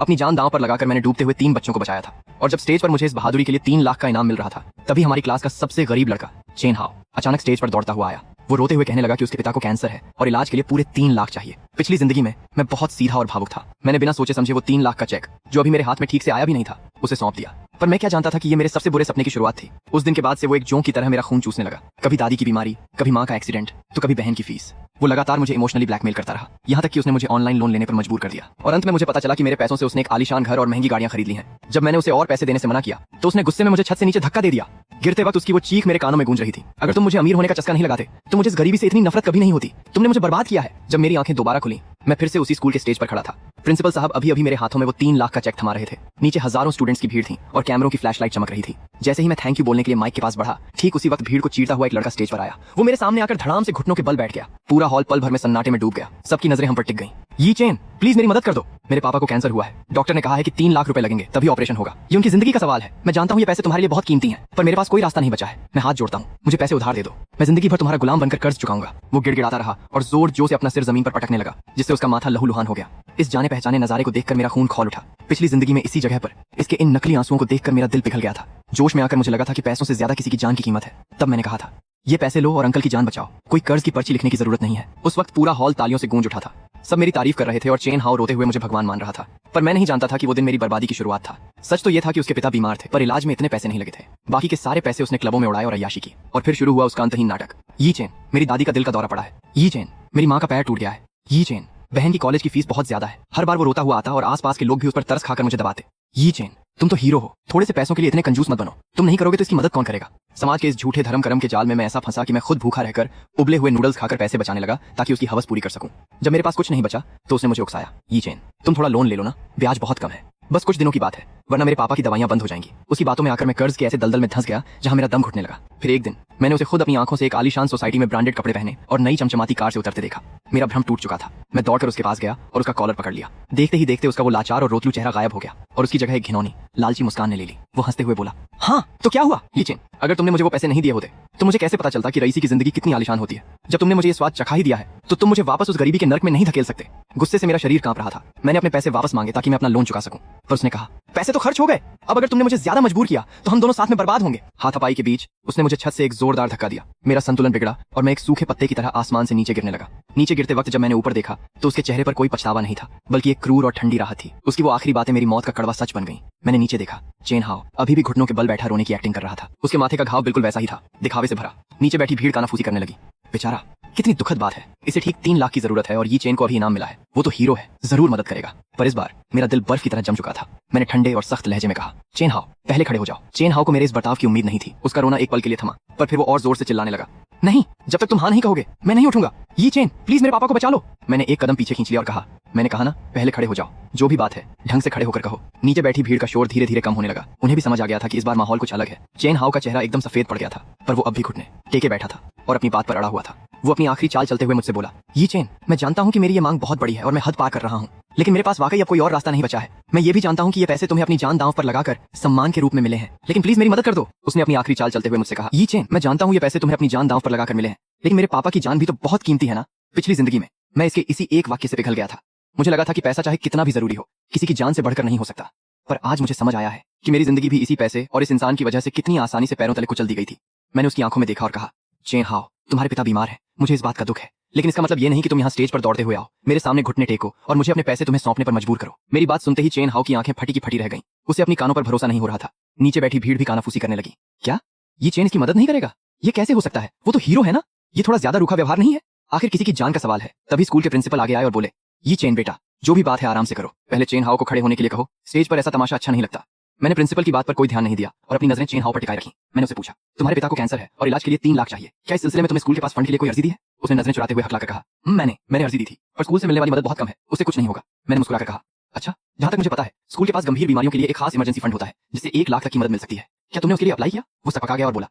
अपनी जान दांव पर लगाकर मैंने डूबते हुए 3 बच्चों को बचाया था। और जब स्टेज पर मुझे इस बहादुरी के लिए 3 लाख का इनाम मिल रहा था, तभी हमारी क्लास का सबसे गरीब लड़का चेन हाओ अचानक स्टेज पर दौड़ता हुआ आया। वो रोते हुए कहने लगा कि उसके पिता को कैंसर है और इलाज के लिए पूरे 3 लाख चाहिए। पिछली जिंदगी में मैं बहुत सीधा और भावुक था। मैंने बिना सोचे समझे वो 3 लाख का चेक, जो अभी मेरे हाथ में ठीक से आया भी नहीं था, उसे सौंप दिया। पर मैं क्या जानता था कि ये मेरे सबसे बुरे सपने की शुरुआत थी। उस दिन के बाद से वो एक जोंक की तरह मेरा खून चूसने लगा। कभी दादी की बीमारी, कभी माँ का एक्सीडेंट, तो कभी बहन की फीस। वो लगातार मुझे इमोशनली ब्लैकमेल करता रहा, यहाँ तक कि उसने मुझे ऑनलाइन लोन लेने पर मजबूर कर दिया। और अंत में मुझे पता चला कि मेरे पैसों से उसने एक आलीशान घर और महंगी गाड़ियां खरीद ली हैं। जब मैंने उसे और पैसे देने से मना किया, तो उसने गुस्से में मुझे छत से नीचे धक्का दे दिया। गिरते वक्त उसकी वो चीख मेरे कानों में गूंज रही थी, अगर तुम मुझे अमीर होने का चस्का नहीं लगाते तो मुझे इस गरीबी से इतनी नफरत कभी नहीं होती। तुमने मुझे बर्बाद किया है। जब मेरी आंखें दोबारा खुली, मैं फिर से उसी स्कूल के स्टेज पर खड़ा था। प्रिंसिपल साहब अभी अभी मेरे हाथों में वो 3 लाख का चेक थमा रहे थे। नीचे हजारों स्टूडेंट्स की भीड़ थी और कैमरों की फ्लैशलाइट चमक रही थी। जैसे ही मैं थैंक यू बोलने के लिए माइक के पास बढ़ा, ठीक उसी वक्त भीड़ को चीरता हुआ एक लड़का स्टेज पर आया। वो मेरे सामने आकर धड़ाम से घुटनों के बल बैठ गया। पूरा हॉल पल भर में सन्नाटे में डूब गया। सबकी नजरें हम पर टिक गईं। ये चेन, प्लीज मेरी मदद कर दो। मेरे पापा को कैंसर हुआ है। डॉक्टर ने कहा है कि 3 लाख रुपए लगेंगे, तभी ऑपरेशन होगा। ये उनकी जिंदगी का सवाल है। मैं जानता हूँ ये पैसे तुम्हारे लिए बहुत कीमती हैं, पर मेरे पास कोई रास्ता नहीं बचा है। मैं हाथ जोड़ता हूँ, मुझे पैसे उधार दे दो। मैं जिंदगी भर तुम्हारा गुलाम बनकर कर्ज चुकाऊंगा। वो गिड़गिड़ाता रहा और जोर जोर से अपना सिर जमीन पर पटकने लगा, जिससे उसका माथा लहूलुहान हो गया। इस जाने पहचाने नजारे को देखकर मेरा खून खौल उठा। पिछली जिंदगी में इसी जगह पर इसके इन नकली आंसुओं को देखकर मेरा दिल पिघल गया था। जोश में आकर मुझे लगा था कि पैसों से ज्यादा किसी की जान की कीमत है। तब मैंने कहा था, ये पैसे लो और अंकल की जान बचाओ। कोई कर्ज की पर्ची लिखने की जरूरत नहीं है। उस वक्त पूरा हॉल तालियों से गूंज उठा था। सब मेरी तारीफ कर रहे थे और चेन हाओ रोते हुए मुझे भगवान मान रहा था। पर मैं नहीं जानता था कि वो दिन मेरी बर्बादी की शुरुआत था। सच तो ये था कि उसके पिता बीमार थे, पर इलाज में इतने पैसे नहीं लगे थे। बाकी के सारे पैसे उसने क्लबों में उड़ाए और अय्याशी की। और फिर शुरू हुआ उसका अंतहीन नाटक। ये चेन, मेरी दादी का दिल का दौरा पड़ा है। ये चेन, मेरी माँ का पैर टूट गया है। ये चेन, बहन की कॉलेज की फीस बहुत ज्यादा है। हर बार वो रोता हुआ आता और आसपास के लोग भी उस पर तरस खाकर मुझे दबाते। ये चेन, तुम तो हीरो हो, थोड़े से पैसों के लिए इतने कंजूस मत बनो। तुम नहीं करोगे तो इसकी मदद कौन करेगा। समाज के इस झूठे धर्म कर्म के जाल में मैं ऐसा फंसा कि मैं खुद भूखा रहकर उबले हुए नूडल्स खाकर पैसे बचाने लगा, ताकि उसकी हवस पूरी कर सकूं। जब मेरे पास कुछ नहीं बचा तो उसने मुझे उकसाया, ये चेन, तुम थोड़ा लोन ले लो ना, ब्याज बहुत कम है। बस कुछ दिनों की बात है, वरना मेरे पापा की दवाइयां बंद हो जाएंगी। उसकी बातों में आकर मैं कर्ज के ऐसे दलदल में धंस गया जहां मेरा दम घुटने लगा। फिर एक दिन मैंने उसे खुद अपनी आंखों से एक आलीशान सोसाइटी में ब्रांडेड कपड़े पहने और नई चमचमाती कार से उतरते देखा। मेरा भ्रम टूट चुका था। मैं दौड़कर उसके पास गया और उसका कॉलर पकड़ लिया। देखते ही देखते उसका वो लाचार और रोतलू चेहरा गायब हो गया और उसकी जगह एक घिनौनी लालची मुस्कान ने ले ली। वो हंसते हुए बोला, हाँ तो क्या हुआ ये चेन, अगर तुमने मुझे वो पैसे नहीं दिए होते तो मुझे कैसे पता चलता कि रईसी की जिंदगी कितनी आलीशान होती है। जब तुमने मुझे ये स्वाद चखा ही दिया है तो तुम मुझे वापस उस गरीबी के नर्क में नहीं धकेल सकते। गुस्से से मेरा शरीर कांप रहा था। मैंने अपने पैसे वापस मांगे ताकि मैं अपना लोन चुका सकूं, पर उसने कहा, पैसे तो खर्च हो गए, अब अगर तुमने मुझे ज्यादा मजबूर किया तो हम दोनों साथ में बर्बाद होंगे। हाथापाई के बीच उसने मुझे छत से एक जोरदार धक्का दिया। मेरा संतुलन बिगड़ा और मैं एक सूखे पत्ते की तरह आसमान से नीचे गिरने लगा। नीचे गिरते वक्त जब मैंने ऊपर देखा तो उसके चेहरे पर कोई पछतावा नहीं था, बल्कि एक क्रूर और ठंडी राहत थी। उसकी वो आखिरी बातें मेरी मौत का कड़वा सच बन गई। मैंने नीचे देखा, चेन हाओ अभी भी घुटनों के बल बैठा रोने की एक्टिंग कर रहा था। उसके माथे का घाव बिल्कुल वैसा ही था, दिखावे से भरा। नीचे बैठी भीड़ कानाफूसी करने लगी। बेचारा, कितनी दुखद बात है। इसे ठीक 3 लाख की जरूरत है और ये चेन को अभी इनाम मिला है। वो तो हीरो है, जरूर मदद करेगा। पर इस बार मेरा दिल बर्फ की तरह जम चुका था। मैंने ठंडे और सख्त लहजे में कहा, चेन हाओ पहले खड़े हो जाओ। चेन हाओ को मेरे इस बर्ताव की उम्मीद नहीं थी। उसका रोना एक पल के लिए थमा, पर फिर वो और जोर से चिल्लाने लगा, नहीं, जब तक तुम हाँ नहीं कहोगे मैं नहीं उठूंगा। ये चेन, प्लीज मेरे पापा को बचा लो। मैंने एक कदम पीछे खींच लिया और कहा, मैंने कहा ना पहले खड़े हो जाओ। जो भी बात है ढंग से खड़े होकर कहो। नीचे बैठी भीड़ का शोर धीरे धीरे कम होने लगा। उन्हें भी समझ आ गया था कि इस बार माहौल कुछ अलग है। चेन हाओ का चेहरा एकदम सफेद पड़ गया था, पर वो अब भी घुटने टेके बैठा था और अपनी बात पर अड़ा हुआ था। वो अपनी आखिरी चाल चलते हुए मुझसे बोला, ये चेन, मैं जानता हूँ कि मेरी ये मांग बहुत बड़ी है और मैं हद पार कर रहा हूँ, लेकिन मेरे पास वाकई अब कोई और रास्ता नहीं बचा है। मैं ये भी जानता हूँ कि ये पैसे तुम्हें अपनी जान दांव पर लगाकर सम्मान के रूप में मिले हैं, लेकिन प्लीज मेरी मदद कर दो। उसने अपनी आखिरी चाल चलते हुए मुझसे कहा, ये चेन, मैं जानता हूँ ये पैसे तुम्हें अपनी जान दांव पर लगाकर मिले हैं, लेकिन मेरे पापा की जान भी तो बहुत कीमती है ना। पिछली जिंदगी में मैं इसके इसी एक वाक्य से पिघल गया था। मुझे लगा था कि पैसा चाहे कितना भी जरूरी हो, किसी की जान से बढ़कर नहीं हो सकता। पर आज मुझे समझ आया है कि मेरी जिंदगी भी इसी पैसे और इस इंसान की वजह से कितनी आसानी से पैरों तले कुचल दी गई थी। मैंने उसकी आंखों में देखा और कहा, चेन हाओ, तुम्हारे पिता बीमार है, मुझे इस बात का दुख है, लेकिन इसका मतलब ये नहीं कि तुम यहाँ स्टेज पर दौड़ते हुए आओ, मेरे सामने घुटने टेको और मुझे अपने पैसे तुम्हें सौंपने पर मजबूर करो। मेरी बात सुनते ही चेन हाओ की आंखें फटी की फटी रह गईं। उसे अपनी कानों पर भरोसा नहीं हो रहा था। नीचे बैठी भीड़ भी कानाफूसी करने लगी। क्या ये चेन इसकी मदद नहीं करेगा? ये कैसे हो सकता है? वो तो हीरो है ना। ये थोड़ा ज्यादा रूखा व्यवहार नहीं है? आखिर किसी की जान का सवाल है। तभी स्कूल के प्रिंसिपल आगे आए और बोले, ये चेन बेटा, जो भी बात है आराम से करो, पहले चेन हाओ को खड़े होने के लिए कहो, स्टेज पर ऐसा तमाशा अच्छा नहीं लगता। मैंने प्रिंसिपल की बात पर कोई ध्यान नहीं दिया और अपनी नजरें चेन हाओ पर टिकाए रखी। मैंने उसे पूछा, तुम्हारे पिता को कैंसर है और इलाज के लिए 3 लाख चाहिए, क्या इस सिलसिले में तुमने स्कूल के पास फंड के लिए कोई अर्जी दी है? उसने नजरें चुराते हुए हकलाकर कहा, मैंने अर्जी दी थी, पर स्कूल से मिलने वाली मदद बहुत कम है, उससे कुछ नहीं होगा। मैंने मुस्कुराकर कहा, अच्छा, जहां तक मुझे पता है स्कूल के पास गंभीर बीमारियों के लिए एक खास इमरजेंसी फंड होता है जिससे 1 लाख तक की मदद मिल सकती है, क्या तुमने उसके लिए अप्लाई किया? वो सपका गया और बोला,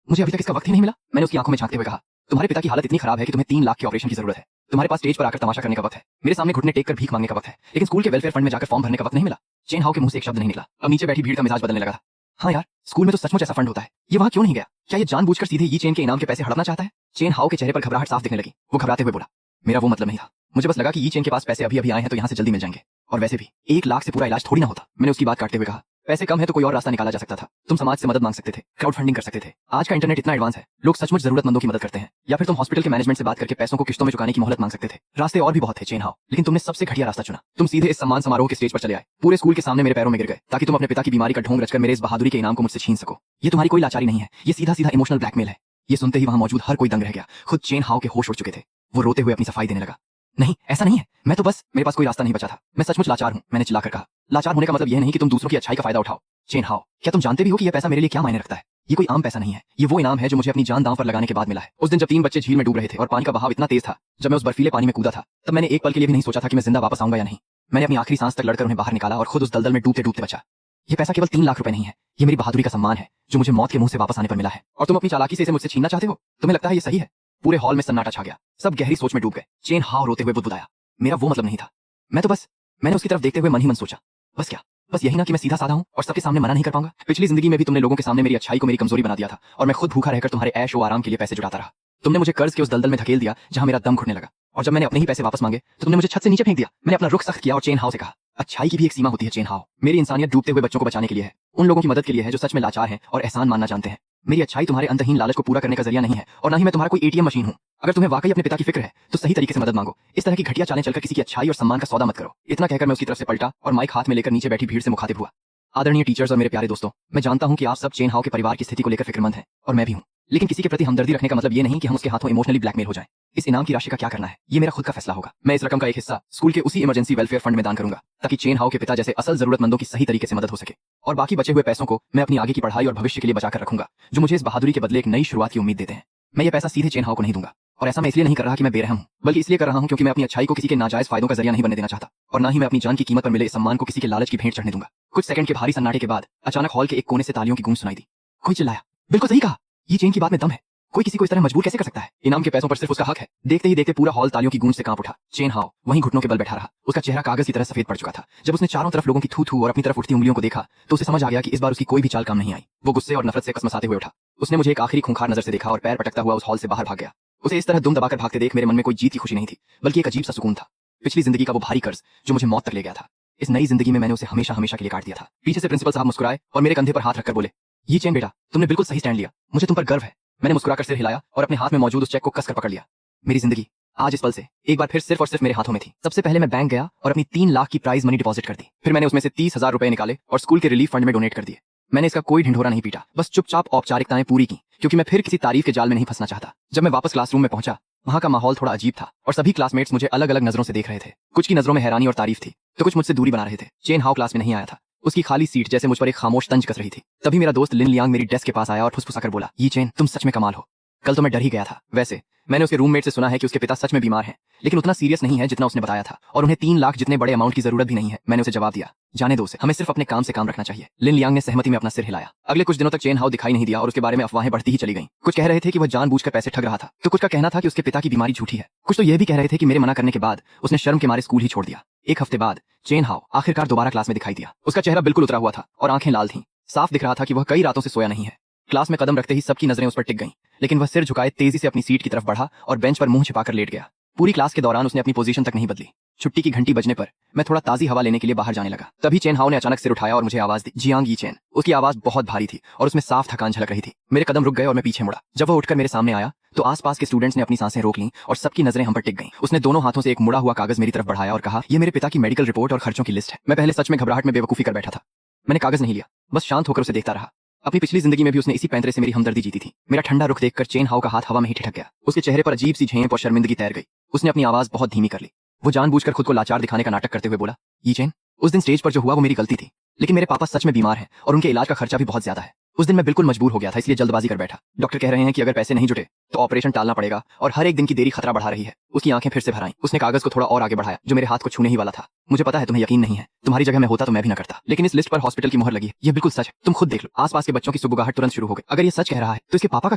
मुझे अभी तक इसका वक्त ही नहीं मिला। मैंने उसकी आंखों में झांकते हुए कहा, तुम्हारे पिता की हालत इतनी खराब है कि तुम्हें 3 लाख के ऑपरेशन की जरूरत है। तुम्हारे पास स्टेज पर आकर तमाशा करने का वक्त है, मेरे सामने घुटने टेक कर भीख मांगने का वक्त है, लेकिन स्कूल के वेलफेयर फंड में जाकर फॉर्म भरने का वक्त नहीं मिला। चेन हाओ के मुंह से एक शब्द नहीं निकला। अब नीचे बैठी भीड़ का मिजाज बदलने लगा था। हाँ यार, स्कूल में तो सचमुच ऐसा फंड होता है, ये वहाँ क्यों नहीं गया? क्या ये जानबूझकर सीधे ये चेन के इनाम के पैसे हड़पना चाहता है? चेन हाओ के चेहरे पर घबराहट साफ दिखने लगी। वो घबराते हुए बोला, मेरा वो मतलब नहीं था। मुझे बस लगा कि ये चेन के पास पैसे अभी अभी आए हैं तो यहाँ से जल्दी मिल जाएंगे। और वैसे भी 1 लाख से पूरा इलाज थोड़ी ना होता। मैंने उसकी बात काटते हुए कहा, पैसे कम है तो कोई और रास्ता निकाला जा सकता था। तुम समाज से मदद मांग सकते थे, क्राउड फंडिंग कर सकते थे। आज का इंटरनेट इतना एडवांस है, लोग सचमुच जरूरतमंदों की मदद करते हैं। या फिर तुम हॉस्पिटल के मैनेजमेंट से बात करके पैसों को किस्तों में चुकाने की मोहलत मांग सकते थे। रास्ते और भी बहुत थे चेन हाउ, लेकिन तुमने सबसे घटिया रास्ता चुना। तुम सीधे इस सम्मान समारोह के स्टेज पर चले आए, पूरे स्कूल के सामने मेरे पैरों में गिर गए, ताकि तुम अपने पिता की बीमारी का ढोंग रचकर मेरे इस बहादुरी के इनाम को मुझसे छीन सको। ये तुम्हारी कोई लाचारी नहीं है, ये सीधा सीधा इमोशनल ब्लैकमेल है। ये सुनते ही वहां मौजूद हर कोई दंग रह गया। खुद चेन हाउ के होश उड़ चुके थे। वो रोते हुए अपनी सफाई देने लगा। नहीं, ऐसा नहीं है, मैं तो बस, मेरे पास कोई रास्ता नहीं बचा था। मैं सचमुच लाचार हूं, मैंने चिल्लाकर कहा। लाचार होने का मतलब यह नहीं कि तुम दूसरों की अच्छाई का फायदा उठाओ। चेन हाउ, क्या तुम जानते भी हो कि यह पैसा मेरे लिए क्या मायने रखता है? ये कोई आम पैसा नहीं है, ये वो इनाम है जो मुझे अपनी जान दांव पर लगाने के बाद मिला है। उस दिन जब 3 बच्चे झील में डूब रहे थे और पानी का बहाव इतना तेज था, जब मैं उस बर्फीले पानी में कूदा था, तब मैंने एक पल के लिए भी नहीं सोचा था कि मैं जिंदा वापस आऊंगा या नहीं। मैंने अपनी आखिरी सांस तक लड़कर उन्हें बाहर निकाला और खुद उस दलदल में डूबते डूबते बचा। ये पैसा केवल 3 लाख रुपए नहीं है, ये मेरी बहादुरी का सम्मान है जो मुझे मौत के मुंह से वापस आने पर मिला है। और तुम अपनी चालाकी से इसे मुझसे छीनना चाहते हो? तुम्हें लगता है ये सही है? पूरे हॉल में सन्नाटा छा गया, सब गहरी सोच में डूब गए। चेन हाउ रोते हुए बुदबुदाया, मेरा वो मतलब नहीं था। मैं तो बस, मैंने उसकी तरफ देखते हुए मन ही मन सोचा, बस क्या, बस यही ना कि मैं सीधा साधा हूं और सबके सामने मना नहीं कर पाऊंगा। पिछली जिंदगी में भी तुमने लोगों के सामने मेरी अच्छाई को मेरी कमजोरी बना दिया था और मैं खुद भूखा रहकर तुम्हारे ऐश और आराम के लिए पैसे जुटाता रहा। तुमने मुझे कर्ज के उस दलदल में धकेल दिया जहां मेरा दम घुटने लगा, और जब मैंने अपने ही पैसे वापस मांगे तो तुमने मुझे छत से नीचे फेंक दिया। मैंने अपना रुख सख्त किया और चेन हाउ से कहा, अच्छाई की भी एक सीमा होती है चेन हाउ। मेरी इंसानियत डूबते हुए बच्चों को बचाने के लिए है, उन लोगों की मदद के लिए है जो सच में लाचार हैं और एहसान मानना जानते हैं। मेरी अच्छाई तुम्हारे अंतहीन लालच को पूरा करने का जरिया नहीं है, और ना ही मैं तुम्हारा कोई एटीएम मशीन हूं। अगर तुम्हें वाकई अपने पिता की फिक्र है तो सही तरीके से मदद मांगो। इस तरह की घटिया चालें चलकर किसी की अच्छाई और सम्मान का सौदा मत करो। इतना कहकर मैं उसकी तरफ से पलटा और माइक हाथ में लेकर नीचे बैठी भीड़ से मुखातिब हुआ। आदरणीय टीचर्स और मेरे प्यारे दोस्तों, मैं जानता हूं कि आप सब चेन हाउ के परिवार की स्थिति को लेकर फिक्रमंद हैं, और मैं भी हूं। लेकिन किसी के प्रति हमदर्दी रखने का मतलब ये नहीं कि हम उसके हाथों इमोशनली ब्लैकमेल हो जाएं। इस इनाम की राशि का क्या करना है, ये मेरा खुद का फैसला होगा। मैं इस रकम का एक हिस्सा स्कूल के उसी इमरजेंसी वेलफेयर फंड में दान करूंगा, ताकि चेन हाउ के पिता जैसे असल जरूरतमंदों की सही तरीके से मदद हो सके। और बाकी बचे हुए पैसों को मैं अपनी आगे की पढ़ाई और भविष्य के लिए बचाकर रखूंगा, जो मुझे इस बहादुरी के बदले एक नई शुरुआत की उम्मीद देते हैं। मैं ये पैसा सीधे चेन हाउ को नहीं दूंगा, और ऐसा मैं इसलिए नहीं कर रहा कि मैं बेरहम हूं, बल्कि इसलिए कर रहा हूं क्योंकि मैं अपनी अच्छाई को किसी के नाजायज फायदों का जरिया नहीं बनने देना चाहता, और ना ही मैं अपनी जान की कीमत पर मिले इस सम्मान को किसी के लालच की भेंट चढ़ने दूंगा। कुछ सेकंड के भारी सन्नाटे के बाद अचानक हॉल के एक कोने से तालियों की गूंज सुनाई दी। कोई चिल्लाया, बिल्कुल सही कहा, ये चेन की बात में दम है। कोई किसी को इस तरह मजबूर कैसे कर सकता है? इनाम के पैसों पर सिर्फ उसका हक है। देखते ही देखते पूरा हॉल तालियों की गूंज से कांप उठा। चेन हाउ वहीं घुटनों के बल बैठा रहा। उसका चेहरा कागज की तरह सफेद पड़ चुका था। जब उसने चारों तरफ लोगों की थू थू और अपनी तरफ उठती उंगलियों को देखा तो उसे समझ आ गया कि इस बार उसकी कोई भी चाल काम नहीं आई। वो गुस्से और नफरत से कसमसाते हुए उठा। उसने मुझे एक आखिरी खूंखार नजर से देखा और पैर पटकता हुआ उस हॉल से बाहर भाग गया। उसे इस तरह दुम दबाकर भागते देख मेरे मन में कोई जीत की खुशी नहीं थी, बल्कि एक अजीब सा सुकून था। पिछली जिंदगी का वो भारी कर्ज जो मुझे मौत तक ले गया था, इस नई जिंदगी में मैंने उसे हमेशा हमेशा के लिए काट दिया था। पीछे से प्रिंसिपल साहब मुस्कुराए और मेरे कंधे पर हाथ रखकर बोले, ये चेन बेटा, तुमने बिल्कुल सही स्टैंड लिया, मुझे तुम पर गर्व है। मैंने मुस्कुराकर सिर हिलाया और अपने हाथ में मौजूद उस चेक को कसकर पकड़ लिया। मेरी जिंदगी आज इस पल से एक बार फिर सिर्फ और सिर्फ मेरे हाथों में थी। सबसे पहले मैं बैंक गया और अपनी 3 लाख की प्राइज मनी डिपॉजिट कर दी। फिर मैंने उसमें से 30,000 रुपए निकाले और स्कूल के रिलीफ फंड में डोनेट कर दिए। मैंने इसका कोई ढिंढोरा नहीं पीटा, बस चुपचाप औपचारिकताएं पूरी की, क्योंकि मैं फिर किसी तारीफ के जाल में नहीं फंसना चाहता। जब मैं वापस क्लासरूम में पहुंचा, वहां का माहौल थोड़ा अजीब था और सभी क्लासमेट्स मुझे अलग अलग नजरों से देख रहे थे। कुछ की नजरों में हैरानी और तारीफ थी, तो कुछ मुझसे दूरी बना रहे थे। चेन हाउ क्लास में नहीं आया था, उसकी खाली सीट जैसे मुझ पर एक खामोश तंज कस रही थी। तभी मेरा दोस्त लिन लियांग मेरी डेस्क के पास आया और फुसफुसाकर बोला, ये चेन, तुम सच में कमाल हो। कल तो मैं डर ही गया था। वैसे मैंने उसके रूममेट से सुना है कि उसके पिता सच में बीमार हैं, लेकिन उतना सीरियस नहीं है जितना उसने बताया था, और उन्हें 3 लाख जितने बड़े अमाउंट की जरूरत भी नहीं है। मैंने उसे जवाब दिया, जाने दो उसे, हमें सिर्फ अपने काम से काम रखना चाहिए। लिन लियांग ने सहमति में अपना सिर हिलाया। अगले कुछ दिनों तक चेन हाउ दिखाई नहीं दिया और उसके बारे में अफवाहें बढ़ती ही चली गईं। कुछ कह रहे थे कि वह जानबूझकर पैसे ठग रहा था, तो कुछ का कहना था कि उसके पिता की बीमारी झूठी है। कुछ तो यह भी कह रहे थे कि मेरे मना करने के बाद उसने शर्म के मारे स्कूल ही छोड़ दिया। एक हफ्ते बाद चेन हाउ आखिरकार दोबारा क्लास में दिखाई दिया। उसका चेहरा बिल्कुल उतरा हुआ था और आंखें लाल थीं। साफ दिख रहा था कि वह कई रातों से सोया नहीं है। क्लास में कदम रखते ही सबकी नजरें उस पर टिक गईं, लेकिन वह सिर झुकाए तेजी से अपनी सीट की तरफ बढ़ा और बेंच पर मुंह छिपाकर लेट गया। पूरी क्लास के दौरान उसने अपनी पोजीशन तक नहीं बदली। छुट्टी की घंटी बजने पर मैं थोड़ा ताजी हवा लेने के लिए बाहर जाने लगा। तभी चेन हाउ ने अचानक सिर उठाया और मुझे आवाज दी, जियांग यी चेन। उसकी आवाज बहुत भारी थी और उसमें साफ थकान झलक रही थी। मेरे कदम रुक गए और मैं पीछे मुड़ा। जब वह उठकर मेरे सामने आया तो आसपास के स्टूडेंट्स ने अपनी सांसें रोक लीं और सबकी नजरें हम पर टिक गईं। उसने दोनों हाथों से एक मुड़ा हुआ कागज मेरी तरफ बढ़ाया और कहा, यह मेरे पिता की मेडिकल रिपोर्ट और खर्चों की लिस्ट है। मैं पहले सच में घबराहट में बेवकूफी कर बैठा था। मैंने कागज नहीं लिया, बस शांत होकर उसे देखता रहा। अपनी पिछली जिंदगी में भी उसने इसी पैंतरे से मेरी हमदर्दी जीती थी। मेरा ठंडा रुख देखकर चेन हाउ का हाथ हवा में ही ठिठक गया। उसके चेहरे पर अजीब सी झेंप और शर्मिंदगी तैर गई। उसने अपनी आवाज बहुत धीमी कर ली। वो जानबूझकर खुद को लाचार दिखाने का नाटक करते हुए बोला, ये चेन, उस दिन स्टेज पर जो हुआ वो मेरी गलती थी, लेकिन मेरे पापा सच में बीमार हैं और उनके इलाज का खर्चा भी बहुत ज्यादा है। उस दिन मैं बिल्कुल मजबूर हो गया था, इसलिए जल्दबाजी कर बैठा। डॉक्टर कह रहे हैं कि अगर पैसे नहीं जुटे तो ऑपरेशन टालना पड़ेगा और हर एक दिन की देरी खतरा बढ़ा रही है। उसकी आंखें फिर से भर आईं। उसने कागज को थोड़ा और आगे बढ़ाया जो मेरे हाथ को छूने ही वाला था। मुझे पता है तुम्हें यकीन नहीं है, तुम्हारी जगह मैं होता तो मैं भी न करता, लेकिन इस लिस्ट पर हॉस्पिटल की मुहर लगी है। ये बिल्कुल सच है, तुम खुद देख लो। आसपास के बच्चों की सुबुगाहट तुरंत शुरू हो गई। अगर ये सच कह रहा है तो इसके पापा का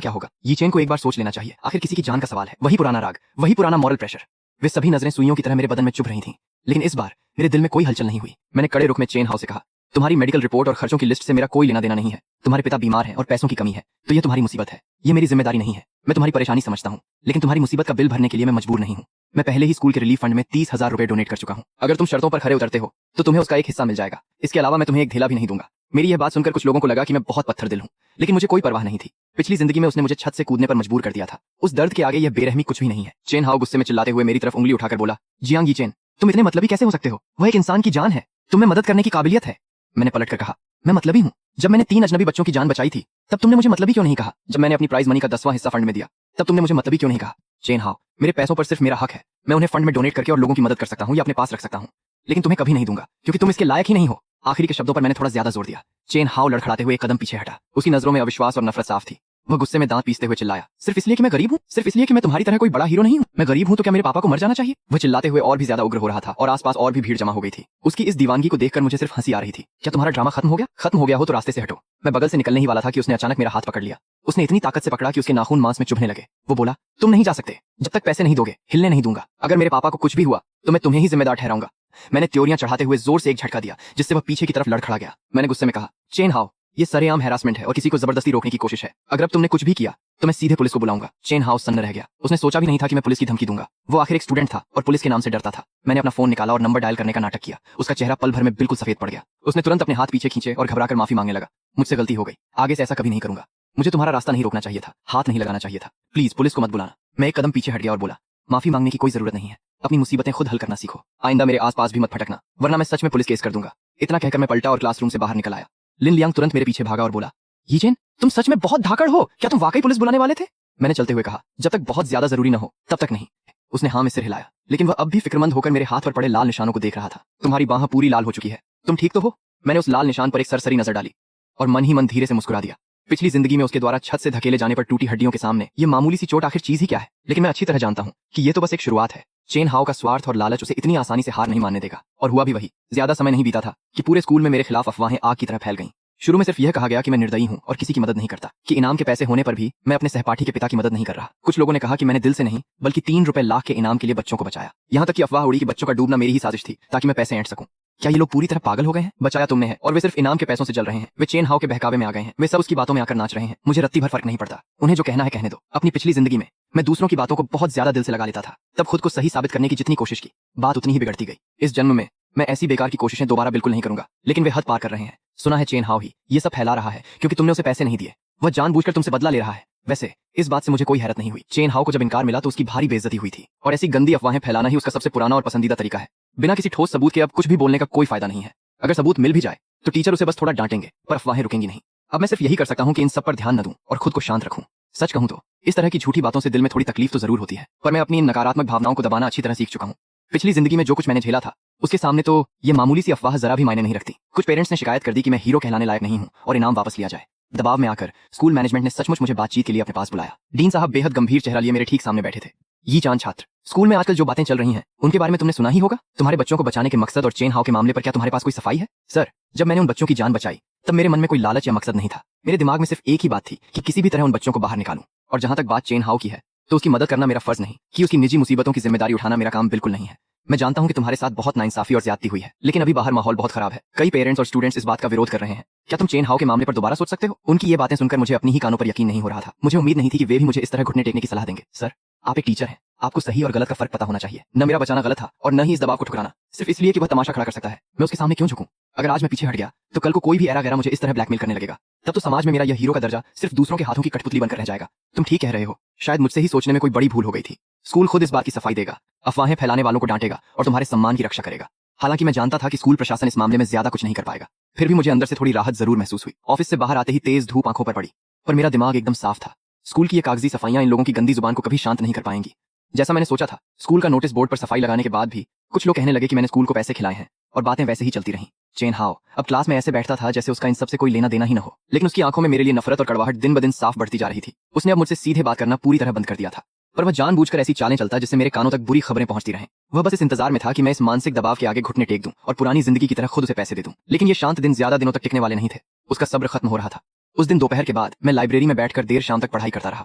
क्या होगा? ये चेन को एक बार सोच लेना चाहिए, आखिर किसी की जान का सवाल है। वही पुराना राग, वही पुराना मॉरल प्रेशर। वे सभी नजरें सुइयों की तरह मेरे बदन में चुभ रही थीं, लेकिन इस बार मेरे दिल में कोई हलचल नहीं हुई। मैंने कड़े रुख में चेन हाउ से कहा, तुम्हारी मेडिकल रिपोर्ट और खर्चों की लिस्ट से मेरा कोई लेना देना नहीं है। तुम्हारे पिता बीमार हैं और पैसों की कमी है, तो ये तुम्हारी मुसीबत है, ये मेरी जिम्मेदारी नहीं है। मैं तुम्हारी परेशानी समझता हूँ, लेकिन तुम्हारी मुसीबत का बिल भरने के लिए मैं मजबूर नहीं हूँ। मैं पहले ही स्कूल के रिलीफ फंड में 30,000 रुपए डोनेट कर चुका हूँ। अगर तुम शर्तों पर खरे उतरते हो तो तुम्हें उसका एक हिस्सा मिल जाएगा। इसके अलावा मैं तुम्हें एक ढेला भी नहीं दूंगा। मेरी यह बात सुनकर कुछ लोगों को लगा कि मैं बहुत पत्थर दिल हूँ, लेकिन मुझे कोई परवाह नहीं थी। पिछली जिंदगी में उसने मुझे छत से कूदने पर मजबूर कर दिया था। उस दर्द के आगे यह बेरहमी कुछ भी नहीं है। चेन हाओ गुस्से में चिल्लाते हुए मेरी तरफ उंगली उठाकर बोला, जियांग यी चेन, तुम इतने मतलबी कैसे हो सकते हो? वह एक इंसान की जान है, तुम्हें मदद करने की काबिलियत है। मैंने पलट कर कहा, मैं मतलबी हूँ? जब मैंने 3 अजनबी बच्चों की जान बचाई थी तब तुमने मुझे मतलबी क्यों नहीं कहा? जब मैंने अपनी प्राइज मनी का 10वां हिस्सा फंड में दिया तब तुमने मुझे मतलबी क्यों नहीं कहा? चेन हाओ, मेरे पैसों पर सिर्फ मेरा हक है। मैं उन्हें फंड में डोनेट करके और लोगों की मदद कर सकता हूँ या अपने पास रख सकता हूँ, लेकिन तुम्हें कभी नहीं दूंगा, क्योंकि तुम इसके लायक ही नहीं हो। आखिरी के शब्दों पर मैंने थोड़ा ज्यादा जोर दिया। चेन हाओ लड़खड़ाते हुए एक कदम पीछे हटा। उसकी नजरों में अविश्वास और नफरत साफ थी। वह गुस्से में दांत पीसते हुए चिल्लाया, सिर्फ इसलिए कि मैं गरीब हूँ? सिर्फ इसलिए कि मैं तुम्हारी तरह कोई बड़ा हीरो नहीं हूँ? मैं गरीब हूँ तो क्या मेरे पापा को मर जाना चाहिए? वह चिल्लाते हुए और भी ज्यादा उग्र हो रहा था और आसपास और भी भीड़ जमा हो गई थी। उसकी इस दीवानगी को देखकर मुझे सिर्फ हंसी आ रही थी। क्या तुम्हारा ड्रामा खत्म हो गया? खत्म हो गया हो तो रास्ते से हटो। मैं बगल से निकलने ही वाला था कि उसने अचानक मेरा हाथ पकड़ लिया। उसने इतनी ताकत से पकड़ा कि उसके नाखून मांस में चुभने लगे। वो बोला, तुम नहीं जा सकते जब तक पैसे नहीं दोगे, हिलने नहीं दूंगा। अगर मेरे पापा को कुछ भी हुआ तो मैं तुम्हें ही जिम्मेदार ठहराऊंगा। मैंने त्योरियां चढ़ाते हुए जोर से एक झटका दिया, जिससे वह पीछे की तरफ लड़खड़ा गया। मैंने गुस्से में कहा, चेन हाओ, ये सरेआम हैरासमेंट है और किसी को जबरदस्ती रोकने की कोशिश है। अगर अब तुमने कुछ भी किया तो मैं सीधे पुलिस को बुलाऊंगा। चेन हाउस सन्न रह गया। उसने सोचा भी नहीं था कि मैं पुलिस की धमकी दूंगा। वो आखिर एक स्टूडेंट था और पुलिस के नाम से डरता था। मैंने अपना फोन निकाला और नंबर डायल करने का नाटक किया। उसका चेहरा पल भर में बिल्कुल सफेद पड़ गया। उसने तुरंत अपने हाथ पीछे खींचे और घबराकर माफी मांगने लगा। मुझसे गलती हो गई, आगे से ऐसा कभी नहीं करूंगा। मुझे तुम्हारा रास्ता नहीं रोकना चाहिए था, हाथ नहीं लगाना चाहिए था। प्लीज पुलिस को मत बुलाना। मैं एक कदम पीछे हट गया और बोला, माफी मांगने की कोई जरूरत नहीं है। अपनी मुसीबतें खुद हल करना सीखो। आइंदा मेरे आसपास भी मत भटकना, वरना मैं सच में पुलिस केस कर दूंगा। इतना कहकर मैं पलटा और क्लासरूम से बाहर निकल आया। लिन लियांग तुरंत मेरे पीछे भागा और बोला, ये चेन, तुम सच में बहुत धाकड़ हो। क्या तुम वाकई पुलिस बुलाने वाले थे? मैंने चलते हुए कहा, जब तक बहुत ज्यादा जरूरी न हो तब तक नहीं। उसने हाँ में सिर हिलाया, लेकिन वह अब भी फिक्रमंद होकर मेरे हाथ पर पड़े लाल निशानों को देख रहा था। तुम्हारी बाह पूरी लाल हो चुकी है, तुम ठीक तो हो? मैंने उस लाल निशान पर एक सरसरी नजर डाली और मन ही मन धीरे से मुस्कुरा दिया। पिछली जिंदगी में उसके द्वारा छत से धकेले जाने पर टूटी हड्डियों के सामने ये मामूली सी चोट आखिर चीज ही क्या है? लेकिन मैं अच्छी तरह जानता हूँ कि ये तो बस एक शुरुआत है। चेन हाओ का स्वार्थ और लालच उसे इतनी आसानी से हार नहीं मानने देगा। और हुआ भी वही। ज्यादा समय नहीं बीता था कि पूरे स्कूल में मेरे खिलाफ अफवाहें आग की तरह फैल गईं। शुरू में सिर्फ यह कहा गया कि मैं निर्दयी हूँ और किसी की मदद नहीं करता, कि इनाम के पैसे होने पर भी मैं अपने सहपाठी के पिता की मदद नहीं कर रहा। कुछ लोगों ने कहा कि मैंने दिल से नहीं बल्कि 3 रुपए लाख के इनाम के लिए बच्चों को बचाया। यहाँ तक कि अफवाह उड़ी कि बच्चों का डूबना मेरी ही साजिश थी ताकि मैं पैसे ऐंठ सकूं। क्या ये लोग पूरी तरह पागल हो गए हैं? बचाया तुमने है और वे सिर्फ इनाम के पैसों से जल रहे हैं। वे चेन हाओ के बहकावे में आ गए हैं। वे सब उसकी बातों में आकर नाच रहे हैं। मुझे रत्ती भर फर्क नहीं पड़ता। उन्हें जो कहना है कहने दो। अपनी पिछली जिंदगी में मैं दूसरों की बातों को बहुत ज्यादा दिल से लगा लेता था। तब खुद को सही साबित करने की जितनी कोशिश की, बात उतनी ही बिगड़ती गई। इस जन्म में मैं ऐसी बेकार की कोशिशें दोबारा बिल्कुल नहीं करूंगा। लेकिन वे हद पार कर रहे हैं। सुना है चेन हाओ ही ये सब फैला रहा है क्योंकि तुमने उसे पैसे नहीं दिए। वह जानबूझकर तुमसे बदला ले रहा है। वैसे इस बात से मुझे कोई हैरत नहीं हुई। चेन हाओ को जब इनकार मिला तो उसकी भारी बेइज्जती हुई थी और ऐसी गंदी अफवाहें फैलाना ही उसका सबसे पुराना और पसंदीदा तरीका है। बिना किसी ठोस सबूत के अब कुछ भी बोलने का कोई फायदा नहीं है। अगर सबूत मिल भी जाए तो टीचर उसे बस थोड़ा डांटेंगे, पर अफवाहें रुकेंगी नहीं। अब मैं सिर्फ यही कर सकता हूँ कि इन सब पर ध्यान न दूं और खुद को शांत रखूं। सच कहूं तो इस तरह की झूठी बातों से दिल में थोड़ी तकलीफ तो जरूर होती है, पर मैं अपनी इन नकारात्मक भावनाओं को दबाना अच्छी तरह सीख चुका हूँ। पिछली जिंदगी में जो कुछ मैंने झेला था उसके सामने तो ये मामूली सी अफवाह जरा भी मायने नहीं रखती। कुछ पेरेंट्स ने शिकायत कर दी कि मैं हीरो कहलाने लायक नहीं हूँ और इनाम वापस लिया जाए। दबाव में आकर स्कूल मैनेजमेंट ने सचमुच मुझे बातचीत के लिए अपने पास बुलाया। डीन साहब बेहद गंभीर चेहरा लिए मेरे ठीक सामने बैठे थे। ये जान छात्र, स्कूल में आजकल जो बातें चल रही हैं उनके बारे में तुमने सुना ही होगा। तुम्हारे बच्चों को बचाने के मकसद और चेन हाओ के मामले पर क्या तुम्हारे पास कोई सफाई है? सर, जब मैंने उन बच्चों की जान बचाई तब मेरे मन में कोई लालच या मकसद नहीं था। मेरे दिमाग में सिर्फ एक ही बात थी कि किसी भी तरह उन बच्चों को बाहर निकालूं। और जहां तक बात चेन हाओ की है तो उसकी मदद करना मेरा फर्ज नहीं, कि उसकी निजी मुसीबतों की जिम्मेदारी उठाना मेरा काम बिल्कुल नहीं है। मैं जानता हूं कि तुम्हारे साथ बहुत नाइंसाफी और ज्यादती हुई है, लेकिन अभी बाहर माहौल बहुत खराब है। कई पेरेंट्स और स्टूडेंट्स इस बात का विरोध कर रहे हैं। क्या तुम चेन हाओ के मामले पर दोबारा सोच सकते हो? उनकी ये बातें सुनकर मुझे अपनी ही कानों पर यकीन नहीं हो रहा था। मुझे उम्मीद नहीं थी कि वे भी मुझे इस तरह घुटने टेकने की सलाह देंगे। सर, आप एक टीचर हैं, आपको सही और गलत का फर्क पता होना चाहिए। न मेरा बचाना गलत था और न ही इस दबाव को ठुकराना, सिर्फ इसलिए कि वह तमाशा खड़ा कर सकता है। मैं उसके सामने क्यों झुकूं? अगर आज मैं पीछे हट गया तो कल को कोई भी ऐरा गैरा मुझे इस तरह ब्लैकमेल करने लगेगा। तब तो समाज में मेरा यह हीरो का दर्जा सिर्फ दूसरों के हाथों की कठपुतली बनकर रह जाएगा। तुम ठीक कह रहे हो, शायद मुझसे ही सोचने में कोई बड़ी भूल हो गई थी। स्कूल खुद इस बात की सफाई देगा, अफवाहें फैलाने वालों को डांटेगा और तुम्हारे सम्मान की रक्षा करेगा। हालांकि मैं जानता था कि स्कूल प्रशासन इस मामले में ज्यादा कुछ नहीं कर पाएगा, फिर भी मुझे अंदर से थोड़ी राहत जरूर महसूस हुई। ऑफिस से बाहर आते ही तेज धूप आंखों पर पड़ी, पर मेरा दिमाग एकदम साफ था। स्कूल की ये कागजी सफाइयां इन लोगों की गंदी जुबान को कभी शांत नहीं कर पाएंगी। जैसा मैंने सोचा था, स्कूल का नोटिस बोर्ड पर सफाई लगाने के बाद भी कुछ लोग कहने लगे कि मैंने स्कूल को पैसे खिलाए हैं और बातें वैसे ही चलती रहीं। चेन हाओ अब क्लास में ऐसे बैठता था जैसे उसका इन सबसे कोई लेना देना ही न हो, लेकिन उसकी आंखों में मेरे लिए नफरत और कड़वाहट दिन ब दिन साफ बढ़ती जा रही थी। उसने अब मुझसे सीधे बात करना पूरी तरह बंद कर दिया था, पर वह जानबूझकर ऐसी चालें चलता जिससे मेरे कानों तक बुरी खबरें पहुंचती रहें। वह बस इस इंतजार में था कि मैं इस मानसिक दबाव के आगे घुटने टेक दूं और पुरानी जिंदगी की तरह खुद उसे पैसे दे दूं। लेकिन ये शांत दिन ज्यादा दिनों तक टिकने वाले नहीं थे। उसका सब्र खत्म हो रहा था। उस दिन दोपहर के बाद मैं लाइब्रेरी में बैठकर देर शाम तक पढ़ाई करता रहा।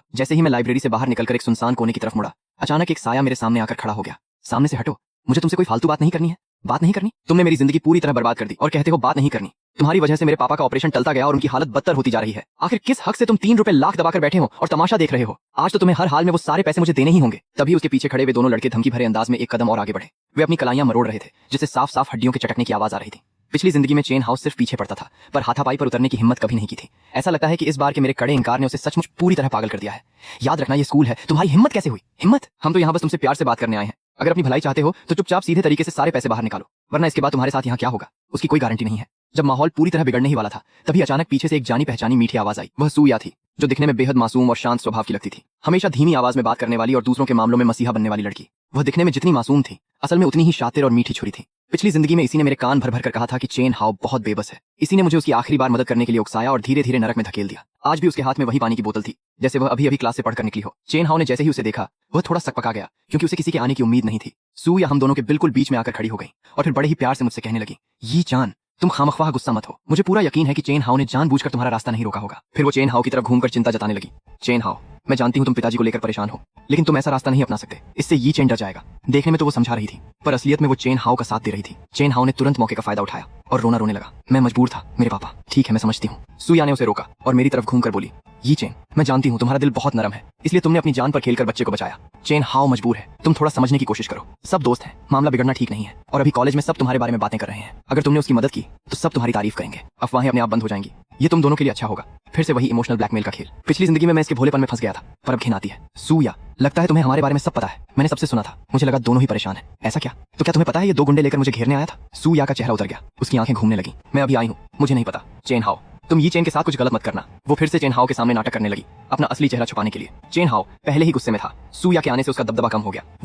जैसे ही मैं लाइब्रेरी से बाहर निकलकर एक सुनसान कोने की तरफ मुड़ा, अचानक एक साया मेरे सामने आकर खड़ा हो गया। सामने से हटो, मुझे तुमसे कोई फालतू बात नहीं करनी है। बात नहीं करनी? तुमने मेरी जिंदगी पूरी तरह बर्बाद कर दी और कहते हो बात नहीं करनी। तुम्हारी वजह से मेरे पापा का ऑपरेशन टलता गया और उनकी हालत बदतर होती जा रही है। आखिर किस हक से तुम 3 रुपए लाख दबाकर बैठे हो और तमाशा देख रहे हो? आज तो तुम्हें हर हाल में वो सारे पैसे मुझे देने ही होंगे। तभी उसके पीछे खड़े वे दोनों लड़के धमकी भरे अंदाज में एक कदम और आगे बढ़े। वे अपनी कलाइयां मरोड़ रहे थे, जिससे साफ साफ हड्डियों के चटकने की आवाज आ रही थी। पिछली जिंदगी में चेन हाउस सिर्फ पीछे पड़ता था, पर हाथापाई पर उतरने की हिम्मत कभी नहीं की थी। ऐसा लगता है कि इस बार के मेरे कड़े इंकार ने उसे सचमुच पूरी तरह पागल कर दिया है। याद रखना, ये स्कूल है, तुम्हारी हिम्मत कैसे हुई? हिम्मत? हम तो यहाँ बस तुमसे प्यार से बात करने आए हैं। अगर अपनी भलाई चाहते हो तो चुपचाप सीधे तरीके से सारे पैसे बाहर निकालो, वरना इसके बाद तुम्हारे साथ यहाँ क्या होगा उसकी कोई गारंटी नहीं है। जब माहौल पूरी तरह बिगड़ने ही वाला था, तभी अचानक पीछे से एक जानी पहचानी मीठी आवाज आई। वह सूया थी, जो दिखने में बेहद मासूम और शांत स्वभाव की लगती थी। हमेशा धीमी आवाज में बात करने वाली और दूसरों के मामलों में मसीहा बनने वाली लड़की। वह दिखने में जितनी मासूम थी, असल में उतनी ही शातिर और मीठी छुरी थी। पिछली जिंदगी में इसी ने मेरे कान भर भर कर कहा था कि चेन हाउ बहुत बेबस है। इसी ने मुझे उसकी आखिरी बार मदद करने के लिए उकसाया और धीरे धीरे नरक में धकेल दिया। आज भी उसके हाथ में वही पानी की बोतल थी, जैसे वह अभी अभी क्लास से पढ़कर निकली हो। चेन हाउ ने जैसे ही उसे देखा, वह थोड़ा सकपका गया, क्योंकि उसे किसी के आने की उम्मीद नहीं थी। सू या हम दोनों के बिल्कुल बीच में आकर खड़ी हो गई और फिर बड़े ही प्यार से मुझसे कहने लगी, ये जान, तुम खामख्वाह गुस्सा मत हो। मुझे पूरा यकीन है कि चेन हाउ ने जानबूझकर तुम्हारा रास्ता नहीं रोका होगा। फिर वो चेन हाउ की तरफ घूमकर चिंता जताने लगी। चेन हाउ, मैं जानती हूँ तुम पिताजी को लेकर परेशान हो, लेकिन तुम ऐसा रास्ता नहीं अपना सकते। इससे ये चेन डर जाएगा। देखने में तो वो समझा रही थी, पर असलियत में वो चेन हाउ का साथ दे रही थी। चेन हाउ ने तुरंत मौके का फायदा उठाया और रोना रोने लगा। मैं मजबूर था मेरे पापा। ठीक है, मैं समझती हूँ। सुया ने उसे रोका और मेरी तरफ घूमकर बोली, ये चेन, मैं जानती हूँ तुम्हारा दिल बहुत नरम है, इसलिए तुमने अपनी जान पर खेलकर बच्चे को बचाया। चेन हाउ मजबूर है, तुम थोड़ा समझने की कोशिश करो। सब दोस्त हैं, मामला बिगड़ना ठीक नहीं है, और अभी कॉलेज में सब तुम्हारे बारे में बातें कर रहे हैं। अगर तुमने उसकी मदद की तो सब तुम्हारी तारीफ करेंगे, अफवाहें अपने आप बंद हो जाएंगी। ये तुम दोनों के लिए अच्छा होगा। फिर से वही इमोशनल ब्लैकमेल का खेल। पिछली जिंदगी में मैं इसके भोलेपन में फंस गया था, पर अब घिन आती है। सूया, लगता है तुम्हें हमारे बारे में सब पता है। मैंने सबसे सुना था, मुझे लगा दोनों ही परेशान हैं। ऐसा क्या? तो क्या तुम्हें पता है ये 2 गुंडे लेकर मुझे घेरने आया था? सूया का चेहरा उतर गया, उसकी आंखें घूमने लगी। मैं अभी आई हूँ, मुझे नहीं पता। चेन हाउ, तुम ये चेन के साथ कुछ गलत मत करना। वो फिर से चेन हाउ के सामने नाटक करने लगी, अपना असली चेहरा छुपाने के लिए। चेन हाउ पहले ही गुस्से में था। सूया के आने से उसका दबदबा कम हो गया। वो